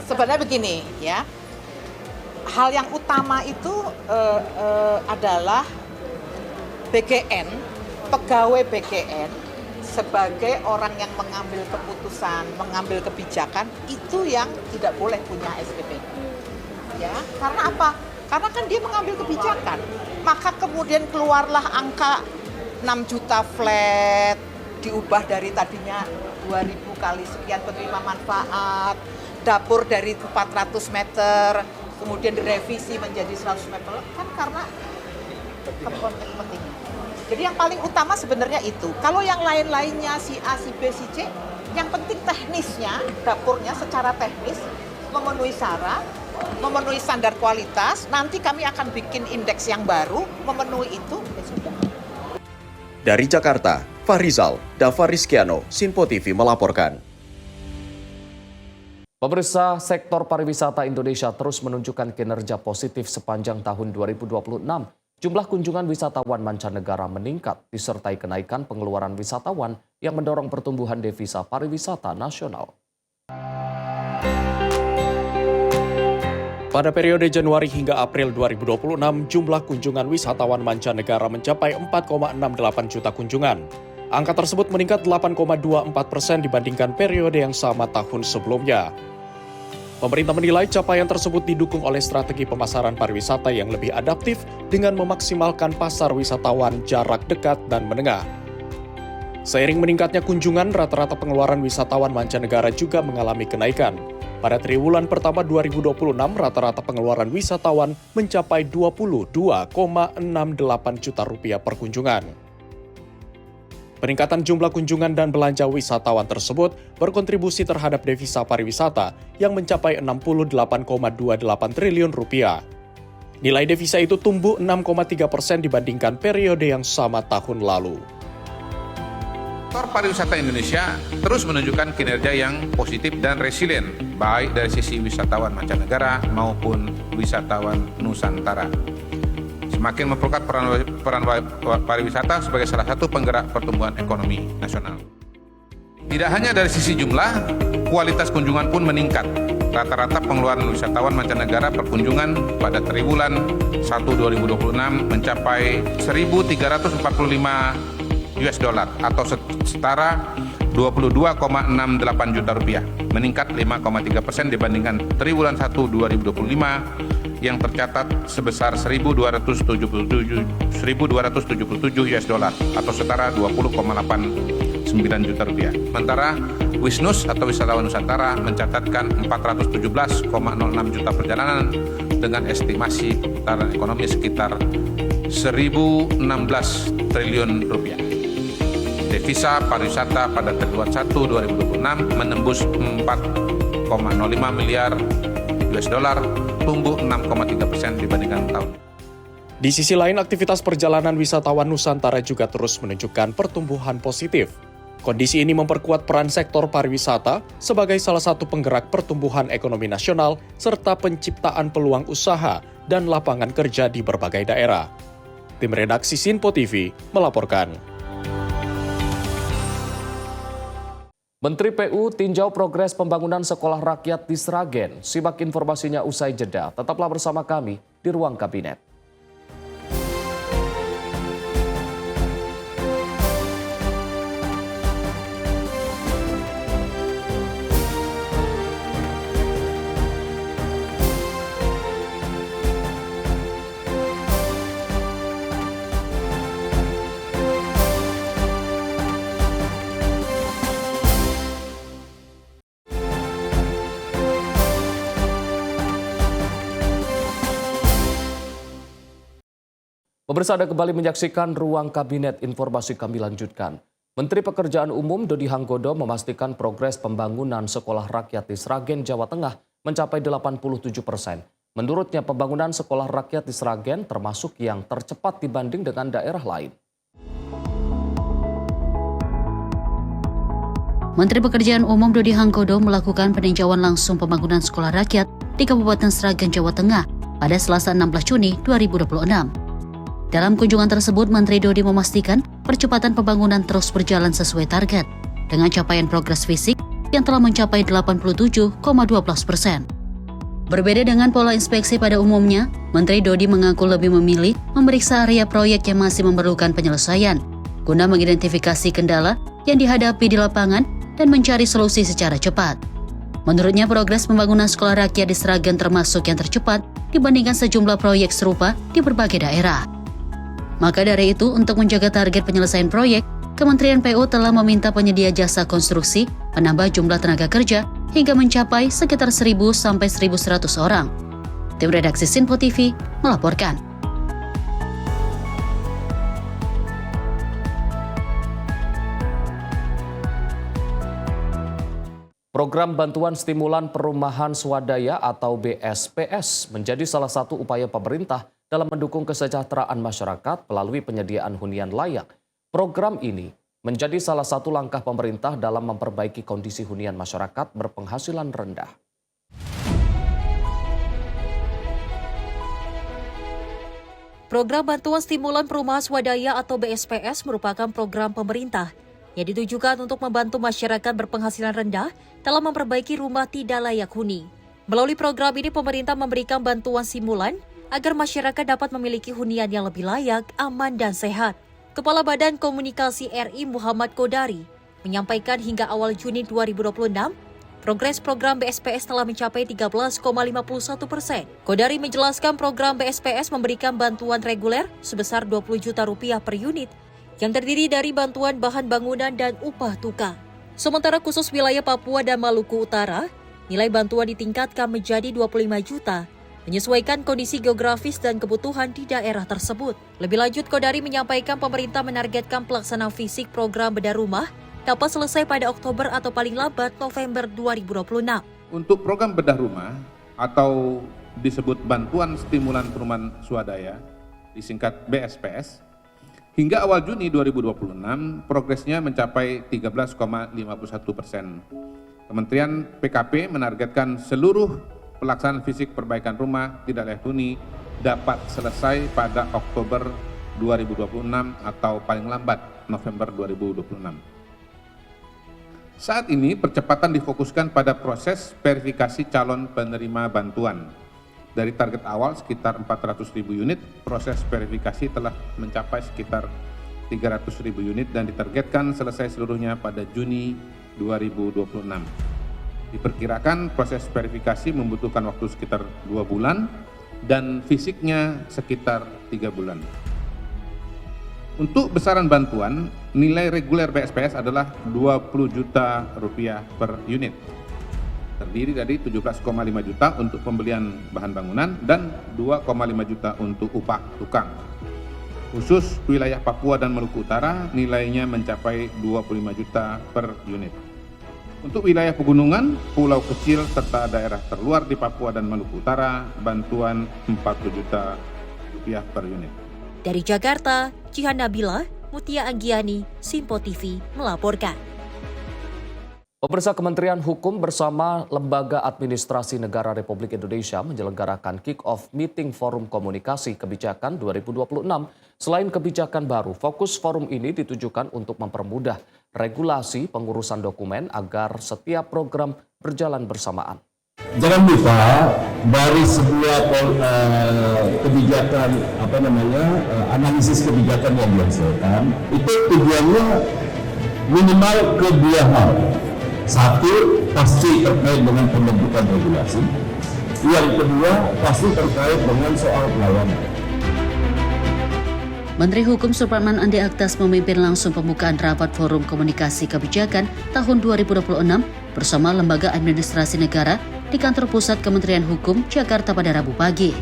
Sebenarnya begini ya, hal yang utama itu adalah BGN, pegawai BGN sebagai orang yang mengambil keputusan, mengambil kebijakan itu yang tidak boleh punya SPP. Ya, karena apa? Karena kan dia mengambil kebijakan, maka kemudian keluarlah angka 6 juta flat, diubah dari tadinya 2.000 kali sekian penerima manfaat, dapur dari 400 meter, kemudian direvisi menjadi 100 meter, kan karena konflik kepentingan. Jadi yang paling utama sebenarnya itu, kalau yang lain-lainnya si A, si B, si C, yang penting teknisnya, dapurnya secara teknis memenuhi syarat, memenuhi standar kualitas, nanti kami akan bikin indeks yang baru, memenuhi itu, ya sudah. Dari Jakarta, Fahrizal, Dava Rizkiano, Simpo TV melaporkan. Pemirsa, sektor pariwisata Indonesia terus menunjukkan kinerja positif sepanjang tahun 2026. Jumlah kunjungan wisatawan mancanegara meningkat, disertai kenaikan pengeluaran wisatawan yang mendorong pertumbuhan devisa pariwisata nasional. Pada periode Januari hingga April 2026, jumlah kunjungan wisatawan mancanegara mencapai 4,68 juta kunjungan. Angka tersebut meningkat 8,24% dibandingkan periode yang sama tahun sebelumnya. Pemerintah menilai capaian tersebut didukung oleh strategi pemasaran pariwisata yang lebih adaptif dengan memaksimalkan pasar wisatawan jarak dekat dan menengah. Seiring meningkatnya kunjungan, rata-rata pengeluaran wisatawan mancanegara juga mengalami kenaikan. Pada triwulan pertama 2026, rata-rata pengeluaran wisatawan mencapai 22,68 juta rupiah per kunjungan. Peningkatan jumlah kunjungan dan belanja wisatawan tersebut berkontribusi terhadap devisa pariwisata yang mencapai 68,28 triliun rupiah. Nilai devisa itu tumbuh 6,3% dibandingkan periode yang sama tahun lalu. Sektor pariwisata Indonesia terus menunjukkan kinerja yang positif dan resilient, baik dari sisi wisatawan mancanegara maupun wisatawan Nusantara. Semakin memperkuat peran pariwisata sebagai salah satu penggerak pertumbuhan ekonomi nasional. Tidak hanya dari sisi jumlah, kualitas kunjungan pun meningkat. Rata-rata pengeluaran wisatawan mancanegara per kunjungan pada triwulan 1 2026 mencapai $1.345 atau setara 22,68 juta rupiah, meningkat 5,3% dibandingkan triwulan 1 2025 yang tercatat sebesar 1.277 US dollar atau setara 20,89 juta rupiah. Sementara Wisnus atau Wisatawan Nusantara mencatatkan 417,06 juta perjalanan dengan estimasi putaran ekonomi sekitar 1.016 triliun rupiah. Devisa pariwisata pada triwulan 1 2026 menembus 4,05 miliar US dollar, tumbuh 6,3% dibandingkan tahun. Di sisi lain, aktivitas perjalanan wisatawan Nusantara juga terus menunjukkan pertumbuhan positif. Kondisi ini memperkuat peran sektor pariwisata sebagai salah satu penggerak pertumbuhan ekonomi nasional serta penciptaan peluang usaha dan lapangan kerja di berbagai daerah. Tim redaksi Sinpo TV melaporkan. Menteri PU tinjau progres pembangunan sekolah rakyat di Sragen. Simak informasinya usai jeda. Tetaplah bersama kami di Ruang Kabinet. Pemirsa, Anda kembali menyaksikan Ruang Kabinet. Informasi kami lanjutkan. Menteri Pekerjaan Umum Dodi Hanggodo memastikan progres pembangunan sekolah rakyat di Sragen, Jawa Tengah mencapai 87%. Menurutnya, pembangunan sekolah rakyat di Sragen termasuk yang tercepat dibanding dengan daerah lain. Menteri Pekerjaan Umum Dodi Hanggodo melakukan peninjauan langsung pembangunan sekolah rakyat di Kabupaten Sragen, Jawa Tengah pada Selasa 16 Juni 2026. Dalam kunjungan tersebut, Menteri Dodi memastikan percepatan pembangunan terus berjalan sesuai target, dengan capaian progres fisik yang telah mencapai 87,12%. Berbeda dengan pola inspeksi pada umumnya, Menteri Dodi mengaku lebih memilih memeriksa area proyek yang masih memerlukan penyelesaian, guna mengidentifikasi kendala yang dihadapi di lapangan dan mencari solusi secara cepat. Menurutnya, progres pembangunan sekolah rakyat di Sragen termasuk yang tercepat dibandingkan sejumlah proyek serupa di berbagai daerah. Maka dari itu, untuk menjaga target penyelesaian proyek, Kementerian PU telah meminta penyedia jasa konstruksi menambah jumlah tenaga kerja hingga mencapai sekitar 1.000 sampai 1.100 orang. Tim redaksi Sinpo TV melaporkan. Program Bantuan Stimulan Perumahan Swadaya atau BSPS menjadi salah satu upaya pemerintah dalam mendukung kesejahteraan masyarakat melalui penyediaan hunian layak. Program ini menjadi salah satu langkah pemerintah dalam memperbaiki kondisi hunian masyarakat berpenghasilan rendah. Program Bantuan Stimulan Perumahan Swadaya atau BSPS merupakan program pemerintah yang ditujukan untuk membantu masyarakat berpenghasilan rendah dalam memperbaiki rumah tidak layak huni. Melalui program ini, pemerintah memberikan bantuan stimulan agar masyarakat dapat memiliki hunian yang lebih layak, aman, dan sehat. Kepala Badan Komunikasi RI Muhammad Kodari menyampaikan hingga awal Juni 2026, progres program BSPS telah mencapai 13,51%. Kodari menjelaskan program BSPS memberikan bantuan reguler sebesar 20 juta rupiah per unit yang terdiri dari bantuan bahan bangunan dan upah tukang. Sementara khusus wilayah Papua dan Maluku Utara, nilai bantuan ditingkatkan menjadi 25 juta, menyesuaikan kondisi geografis dan kebutuhan di daerah tersebut. Lebih lanjut, Kodari menyampaikan pemerintah menargetkan pelaksanaan fisik program bedah rumah dapat selesai pada Oktober atau paling lambat November 2026. Untuk program bedah rumah atau disebut Bantuan Stimulan Perumahan Swadaya, disingkat BSPS, hingga awal Juni 2026 progresnya mencapai 13,51%. Kementerian PKP menargetkan seluruh pelaksanaan fisik perbaikan rumah tidak layak huni dapat selesai pada Oktober 2026 atau paling lambat November 2026. Saat ini percepatan difokuskan pada proses verifikasi calon penerima bantuan. Dari target awal sekitar 400.000 unit, proses verifikasi telah mencapai sekitar 300.000 unit dan ditargetkan selesai seluruhnya pada Juni 2026. Diperkirakan proses verifikasi membutuhkan waktu sekitar 2 bulan dan fisiknya sekitar 3 bulan. Untuk besaran bantuan, nilai reguler BSPS adalah Rp20 juta per unit. Terdiri dari 17,5 juta untuk pembelian bahan bangunan dan 2,5 juta untuk upah tukang. Khusus wilayah Papua dan Maluku Utara nilainya mencapai 25 juta per unit. Untuk wilayah pegunungan, pulau kecil serta daerah terluar di Papua dan Maluku Utara, bantuan Rp40 juta per unit. Dari Jakarta, Jihan Nabila, Mutia Anggiani, Simpo TV melaporkan. Pemirsa, Kementerian Hukum bersama Lembaga Administrasi Negara Republik Indonesia menyelenggarakan kick-off meeting Forum Komunikasi Kebijakan 2026. Selain kebijakan baru, fokus forum ini ditujukan untuk mempermudah regulasi pengurusan dokumen agar setiap program berjalan bersamaan. Jangan lupa dari sebuah kebijakan analisis kebijakan yang dihasilkan itu tujuannya minimal ke 2 hal. Satu, pasti terkait dengan pembentukan regulasi. Yang kedua, pasti terkait dengan soal pelayanan. Menteri Hukum Supratman Andi Aktas memimpin langsung pembukaan rapat Forum Komunikasi Kebijakan tahun 2026 bersama Lembaga Administrasi Negara di Kantor Pusat Kementerian Hukum, Jakarta pada Rabu pagi.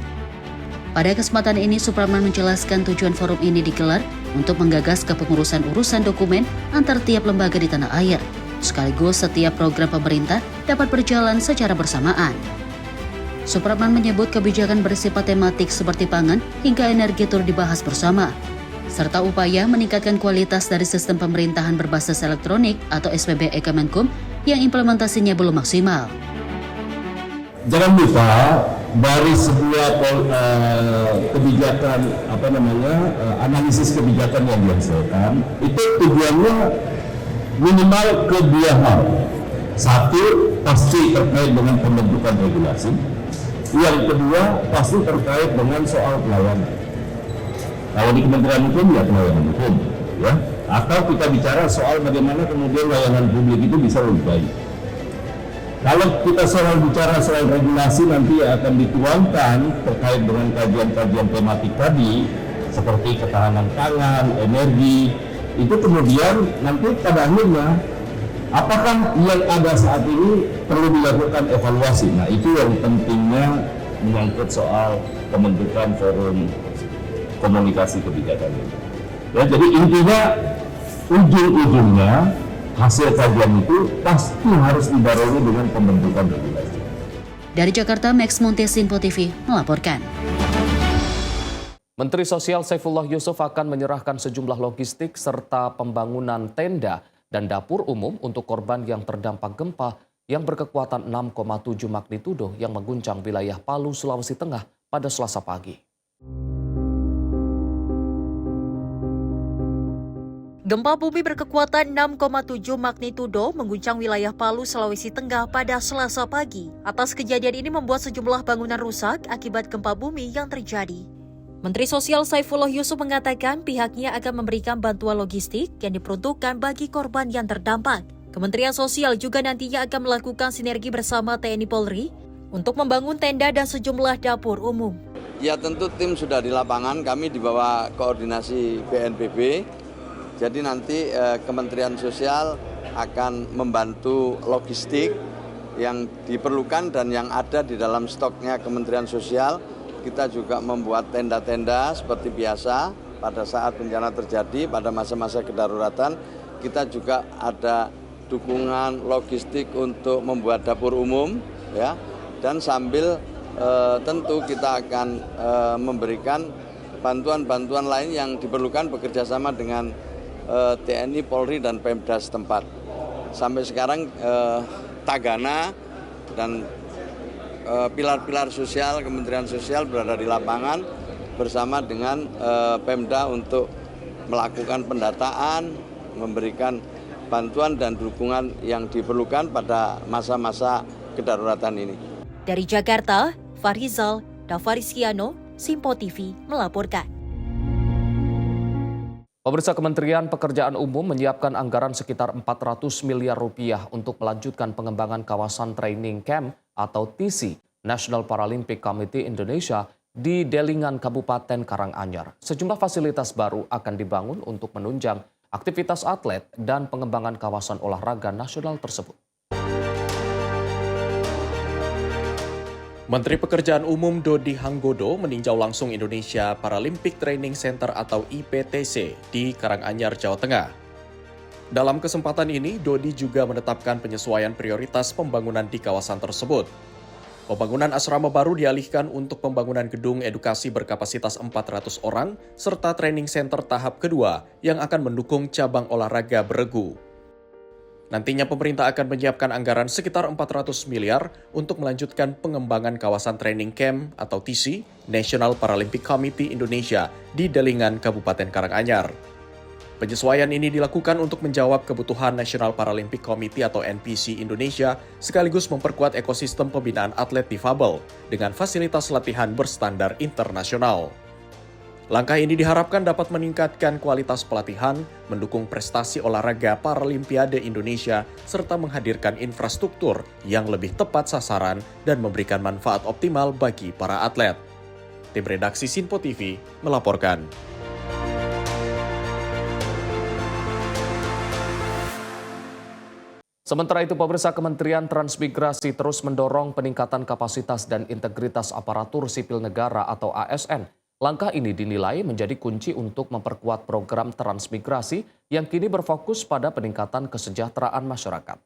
Pada kesempatan ini, Supratman menjelaskan tujuan forum ini digelar untuk menggagas kepengurusan urusan dokumen antar tiap lembaga di tanah air, sekaligus setiap program pemerintah dapat berjalan secara bersamaan. Supratman menyebut kebijakan bersifat tematik seperti pangan hingga energi turut dibahas bersama, serta upaya meningkatkan kualitas dari sistem pemerintahan berbasis elektronik atau SPBE Kemenkum yang implementasinya belum maksimal. Jangan lupa dari sebuah kebijakan analisis kebijakan yang dihasilkan itu tujuannya minimal ke 2 hal. Satu, pasti terkait dengan pembentukan regulasi. Yang kedua, pasti terkait dengan soal pelayanan. Kalau di Kementerian Hukum ya pelayanan hukum, ya. Atau kita bicara soal bagaimana kemudian layanan publik itu bisa lebih baik. Kalau kita bicara soal regulasi nanti akan dituangkan terkait dengan kajian-kajian tematik tadi seperti ketahanan pangan, energi, itu kemudian nanti pada akhirnya apakah yang ada saat ini perlu dilakukan evaluasi. Nah, itu yang pentingnya menyangkut soal pembentukan forum komunikasi kebijakan ini. Ya, jadi intinya ujung-ujungnya hasil kajian itu pasti harus dibarengi dengan pembentukan regulasi. Dari Jakarta, Max Monte, Simpo TV melaporkan. Menteri Sosial Saifullah Yusuf akan menyerahkan sejumlah logistik serta pembangunan tenda dan dapur umum untuk korban yang terdampak gempa yang berkekuatan 6,7 magnitudo yang mengguncang wilayah Palu, Sulawesi Tengah pada Selasa pagi. Gempa bumi berkekuatan 6,7 magnitudo mengguncang wilayah Palu, Sulawesi Tengah pada Selasa pagi. Atas kejadian ini membuat sejumlah bangunan rusak akibat gempa bumi yang terjadi. Menteri Sosial Saifullah Yusuf mengatakan pihaknya akan memberikan bantuan logistik yang diperuntukkan bagi korban yang terdampak. Kementerian Sosial juga nantinya akan melakukan sinergi bersama TNI Polri untuk membangun tenda dan sejumlah dapur umum. Ya tentu tim sudah di lapangan, kami di bawah koordinasi BNPB. Jadi nanti Kementerian Sosial akan membantu logistik yang diperlukan dan yang ada di dalam stoknya Kementerian Sosial. Kita juga membuat tenda-tenda seperti biasa pada saat bencana terjadi, pada masa-masa kedaruratan. Kita juga ada dukungan logistik untuk membuat dapur umum, ya. Dan sambil tentu kita akan memberikan bantuan-bantuan lain yang diperlukan bekerjasama dengan TNI, Polri, dan Pemda setempat. Sampai sekarang Tagana dan pilar-pilar sosial, Kementerian Sosial berada di lapangan bersama dengan Pemda untuk melakukan pendataan, memberikan bantuan dan dukungan yang diperlukan pada masa-masa kedaruratan ini. Dari Jakarta, Farizal Davarisiano, Simpo TV melaporkan. Pemirsa, Kementerian Pekerjaan Umum menyiapkan anggaran sekitar 400 miliar rupiah untuk melanjutkan pengembangan kawasan training camp atau TC National Paralympic Committee Indonesia di Delingan, Kabupaten Karanganyar. Sejumlah fasilitas baru akan dibangun untuk menunjang aktivitas atlet dan pengembangan kawasan olahraga nasional tersebut. Menteri Pekerjaan Umum Dodi Hanggodo meninjau langsung Indonesia Paralympic Training Center atau IPTC di Karanganyar, Jawa Tengah. Dalam kesempatan ini, Dodi juga menetapkan penyesuaian prioritas pembangunan di kawasan tersebut. Pembangunan asrama baru dialihkan untuk pembangunan gedung edukasi berkapasitas 400 orang, serta training center tahap kedua yang akan mendukung cabang olahraga beregu. Nantinya pemerintah akan menyiapkan anggaran sekitar 400 miliar untuk melanjutkan pengembangan kawasan training camp atau TC National Paralympic Committee Indonesia di Delingan, Kabupaten Karanganyar. Penyesuaian ini dilakukan untuk menjawab kebutuhan National Paralympic Committee atau NPC Indonesia sekaligus memperkuat ekosistem pembinaan atlet difabel dengan fasilitas latihan berstandar internasional. Langkah ini diharapkan dapat meningkatkan kualitas pelatihan, mendukung prestasi olahraga Paralimpiade Indonesia, serta menghadirkan infrastruktur yang lebih tepat sasaran dan memberikan manfaat optimal bagi para atlet. Tim redaksi Sinpo TV melaporkan. Sementara itu, pemirsa, Kementerian Transmigrasi terus mendorong peningkatan kapasitas dan integritas aparatur sipil negara atau ASN. Langkah ini dinilai menjadi kunci untuk memperkuat program transmigrasi yang kini berfokus pada peningkatan kesejahteraan masyarakat.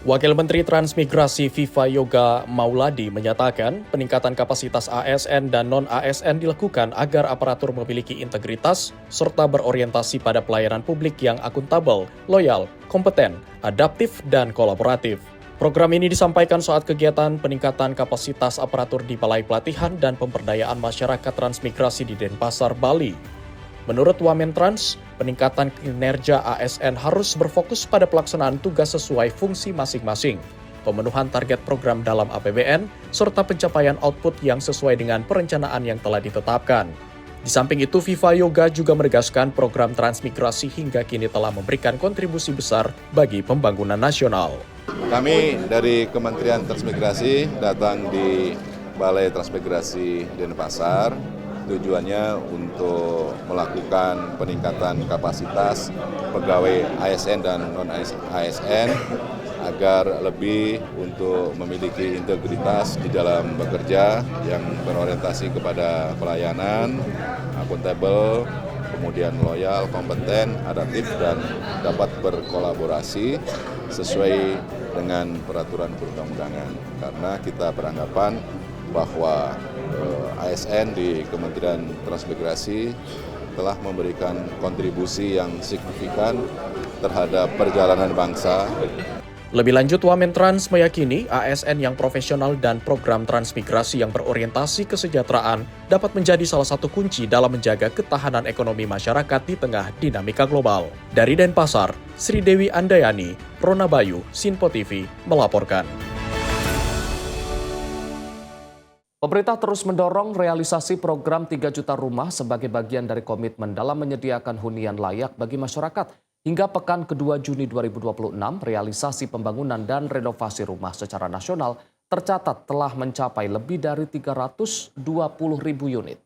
Wakil Menteri Transmigrasi Viva Yoga Mauladi menyatakan peningkatan kapasitas ASN dan non-ASN dilakukan agar aparatur memiliki integritas serta berorientasi pada pelayanan publik yang akuntabel, loyal, kompeten, adaptif, dan kolaboratif. Program ini disampaikan saat kegiatan peningkatan kapasitas aparatur di Balai Pelatihan dan Pemberdayaan Masyarakat Transmigrasi di Denpasar, Bali. Menurut Wamentrans, peningkatan kinerja ASN harus berfokus pada pelaksanaan tugas sesuai fungsi masing-masing, pemenuhan target program dalam APBN, serta pencapaian output yang sesuai dengan perencanaan yang telah ditetapkan. Di samping itu, Viva Yoga juga menegaskan program transmigrasi hingga kini telah memberikan kontribusi besar bagi pembangunan nasional. Kami dari Kementerian Transmigrasi datang di Balai Transmigrasi Denpasar, tujuannya untuk melakukan peningkatan kapasitas pegawai ASN dan non-ASN agar lebih untuk memiliki integritas di dalam bekerja yang berorientasi kepada pelayanan, akuntabel, kemudian loyal, kompeten, adaptif, dan dapat berkolaborasi sesuai dengan peraturan perundang-undangan. Karena kita beranggapan bahwa ASN di Kementerian Transmigrasi telah memberikan kontribusi yang signifikan terhadap perjalanan bangsa. Lebih lanjut, Wamentrans meyakini ASN yang profesional dan program transmigrasi yang berorientasi kesejahteraan dapat menjadi salah satu kunci dalam menjaga ketahanan ekonomi masyarakat di tengah dinamika global. Dari Denpasar, Sri Dewi Andayani, Rona Bayu, Sinpo TV melaporkan. Pemerintah terus mendorong realisasi program 3 juta rumah sebagai bagian dari komitmen dalam menyediakan hunian layak bagi masyarakat. Hingga pekan kedua Juni 2026, realisasi pembangunan dan renovasi rumah secara nasional tercatat telah mencapai lebih dari 320.000 unit.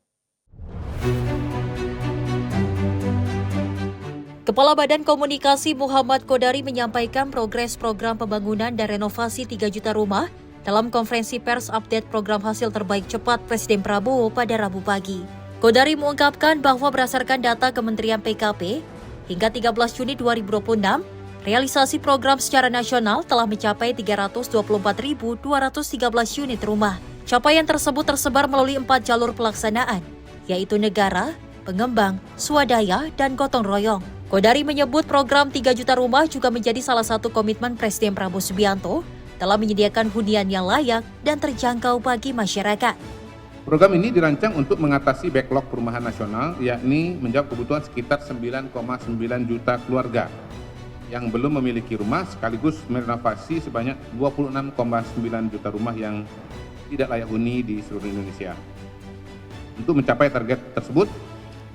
Kepala Badan Komunikasi Muhammad Kodari menyampaikan progres program pembangunan dan renovasi 3 juta rumah dalam konferensi pers update program hasil terbaik cepat Presiden Prabowo pada Rabu pagi. Kodari mengungkapkan bahwa berdasarkan data Kementerian PKP, hingga 13 Juni 2026, realisasi program secara nasional telah mencapai 324.213 unit rumah. Capaian tersebut tersebar melalui 4 jalur pelaksanaan, yaitu negara, pengembang, swadaya, dan gotong royong. Kodari menyebut program 3 juta rumah juga menjadi salah satu komitmen Presiden Prabowo Subianto dalam menyediakan hunian yang layak dan terjangkau bagi masyarakat. Program ini dirancang untuk mengatasi backlog perumahan nasional, yakni menjawab kebutuhan sekitar 9,9 juta keluarga yang belum memiliki rumah, sekaligus merenovasi sebanyak 26,9 juta rumah yang tidak layak huni di seluruh Indonesia. Untuk mencapai target tersebut,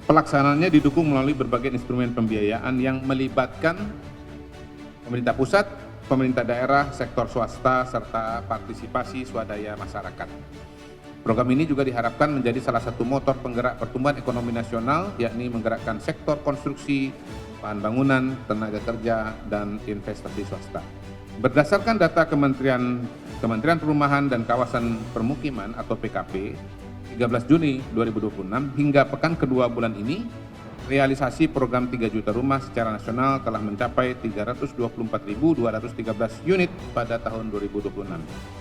pelaksanaannya didukung melalui berbagai instrumen pembiayaan yang melibatkan pemerintah pusat, pemerintah daerah, sektor swasta, serta partisipasi swadaya masyarakat. Program ini juga diharapkan menjadi salah satu motor penggerak pertumbuhan ekonomi nasional, yakni menggerakkan sektor konstruksi, bahan bangunan, tenaga kerja, dan investasi swasta. Berdasarkan data Kementerian Perumahan dan Kawasan Permukiman atau PKP, 13 Juni 2026 hingga pekan kedua bulan ini, realisasi program 3 juta rumah secara nasional telah mencapai 324.213 unit pada tahun 2026.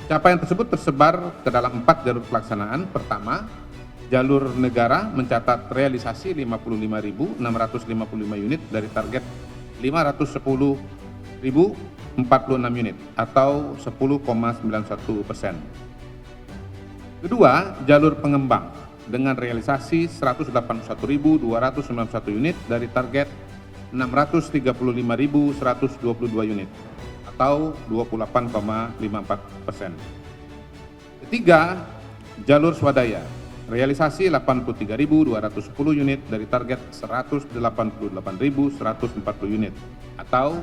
Capaian tersebut tersebar ke dalam 4 jalur pelaksanaan. Pertama, jalur negara mencatat realisasi 55.655 unit dari target 510.046 unit atau 10,91%. Kedua, jalur pengembang dengan realisasi 181.291 unit dari target 635.122 unit atau 28,54%. Ketiga, jalur swadaya, realisasi 83.210 unit dari target 188.140 unit atau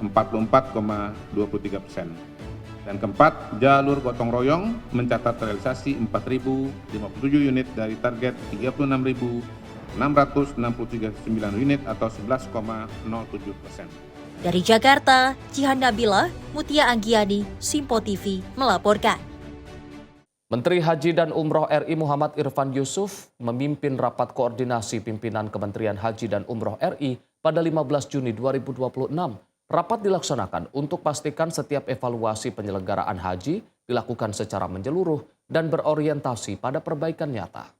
44,23%. Dan keempat, jalur gotong royong mencatat realisasi 4.057 unit dari target 36.669 unit atau 11,07%. Dari Jakarta, Jihan Nabila, Mutia Anggiani, Simpo TV melaporkan. Menteri Haji dan Umroh RI Muhammad Irfan Yusuf memimpin rapat koordinasi pimpinan Kementerian Haji dan Umroh RI pada 15 Juni 2026. Rapat dilaksanakan untuk pastikan setiap evaluasi penyelenggaraan haji dilakukan secara menyeluruh dan berorientasi pada perbaikan nyata.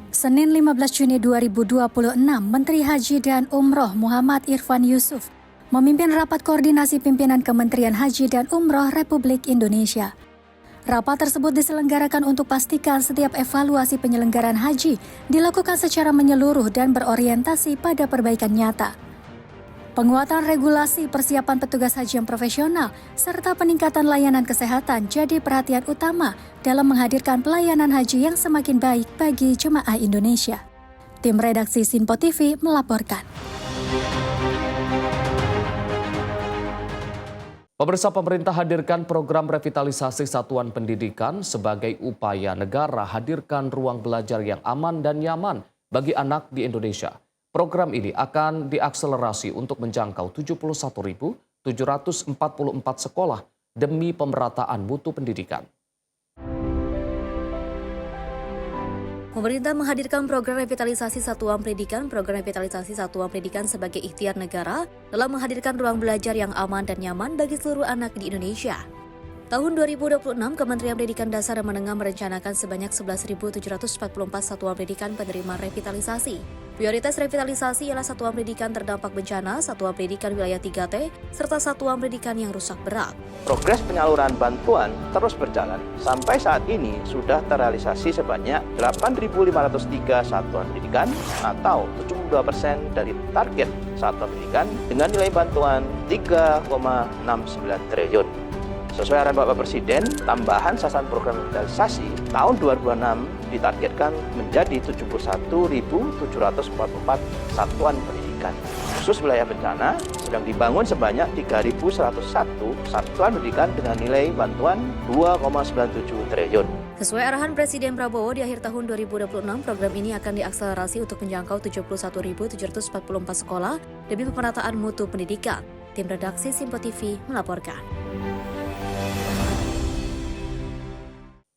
Senin 15 Juni 2026, Menteri Haji dan Umroh Muhammad Irfan Yusuf memimpin rapat koordinasi pimpinan Kementerian Haji dan Umroh Republik Indonesia. Rapat tersebut diselenggarakan untuk pastikan setiap evaluasi penyelenggaraan haji dilakukan secara menyeluruh dan berorientasi pada perbaikan nyata. Penguatan regulasi persiapan petugas haji yang profesional serta peningkatan layanan kesehatan jadi perhatian utama dalam menghadirkan pelayanan haji yang semakin baik bagi jemaah Indonesia. Tim redaksi Simpo TV melaporkan. Pemirsa, pemerintah hadirkan program revitalisasi satuan pendidikan sebagai upaya negara hadirkan ruang belajar yang aman dan nyaman bagi anak di Indonesia. Program ini akan diakselerasi untuk menjangkau 71.744 sekolah demi pemerataan mutu pendidikan. Pemerintah menghadirkan program revitalisasi satuan pendidikan. Program revitalisasi satuan pendidikan sebagai ikhtiar negara dalam menghadirkan ruang belajar yang aman dan nyaman bagi seluruh anak di Indonesia. Tahun 2026, Kementerian Pendidikan Dasar dan Menengah merencanakan sebanyak 11.744 satuan pendidikan penerima revitalisasi. Prioritas revitalisasi ialah satuan pendidikan terdampak bencana, satuan pendidikan wilayah 3T, serta satuan pendidikan yang rusak berat. Progres penyaluran bantuan terus berjalan. Sampai saat ini sudah terrealisasi sebanyak 8.503 satuan pendidikan atau 72% dari target satuan pendidikan dengan nilai bantuan 3,69 triliun. Sesuai arahan Bapak Presiden, tambahan sasaran program revitalisasi tahun 2026 ditargetkan menjadi 71.744 satuan pendidikan. Khusus wilayah bencana, sedang dibangun sebanyak 3.101 satuan pendidikan dengan nilai bantuan 2,97 triliun. Sesuai arahan Presiden Prabowo, di akhir tahun 2026, program ini akan diakselerasi untuk menjangkau 71.744 sekolah demi pemerataan mutu pendidikan. Tim redaksi Simpo TV melaporkan.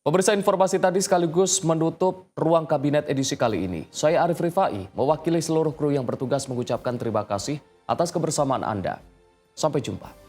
Pemirsa, informasi tadi sekaligus menutup Ruang Kabinet edisi kali ini. Saya Arif Rifai, mewakili seluruh kru yang bertugas mengucapkan terima kasih atas kebersamaan Anda. Sampai jumpa.